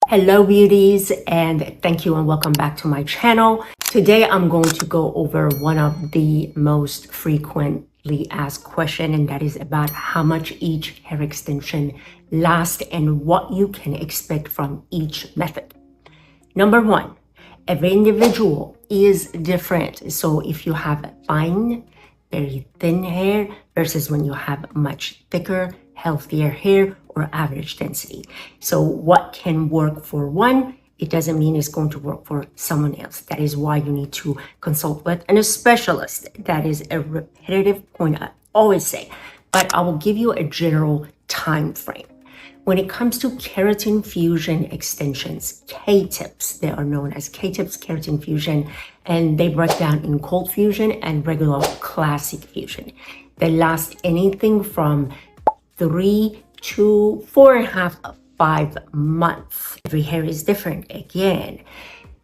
Hello beauties, and thank you and welcome back to my channel. Today I'm going to go over one of the most frequently asked questions, and that is about how much each hair extension lasts and what you can expect from each method. Number one, every individual is different. So if you have fine, very thin hair versus when you have much thicker, healthier hair or average density. So what can work for one, it doesn't mean it's going to work for someone else. That is why you need to consult with a specialist. That is a repetitive point I always say, but I will give you a general time frame. When it comes to keratin fusion extensions, K-tips, they are known as K-tips, keratin fusion, and they break down in cold fusion and regular classic fusion. They last anything from 3 to 4.5 to 5 months. Every hair is different. Again,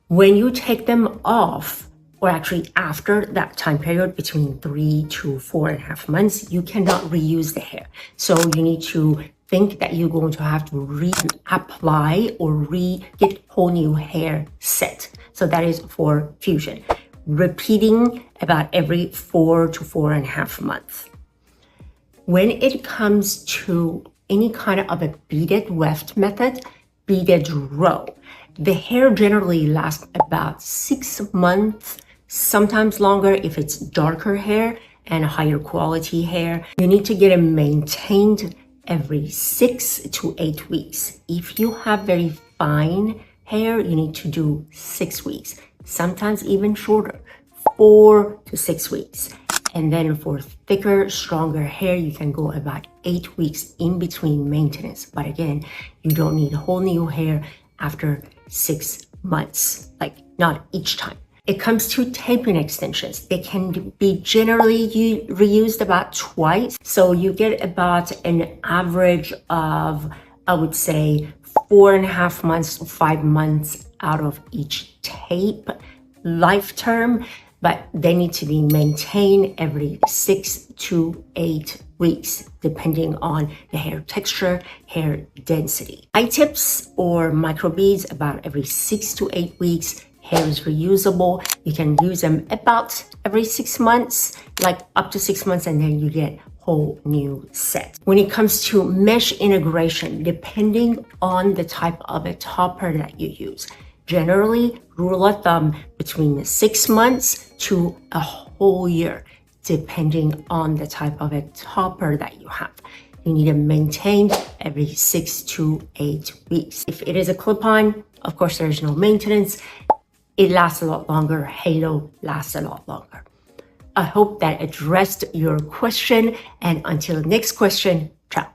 when you take them off, or actually after that time period between 3 to 4.5 months, you cannot reuse the hair. So you need to think that you're going to have to reapply or get whole new hair set. So that is for fusion. Repeating about every 4 to 4.5 months. When it comes to any kind of a beaded weft method, beaded row, the hair generally lasts about 6 months, sometimes longer if it's darker hair and higher quality hair. You need to get it maintained every 6 to 8 weeks. If you have very fine hair, you need to do 6 weeks, sometimes even shorter, 4 to 6 weeks. And then for thicker, stronger hair, you can go about 8 weeks in between maintenance. But again, you don't need whole new hair after 6 months, like not each time. It comes to taping extensions. They can be generally reused about twice. So you get about an average of, I would say, 4.5 months to 5 months out of each tape life term, but they need to be maintained every 6 to 8 weeks, depending on the hair texture, hair density. I-tips or microbeads about every 6 to 8 weeks. Hair is reusable. You can use them about every 6 months, like up to 6 months, and then you get whole new set. When it comes to mesh integration, depending on the type of a topper that you use, generally rule of thumb between 6 months to a whole year, depending on the type of a topper that you have. You need to maintain every 6 to 8 weeks. If it is a clip-on, of course, there's no maintenance. It lasts a lot longer. Halo lasts a lot longer. I hope that addressed your question. And until next question, ciao.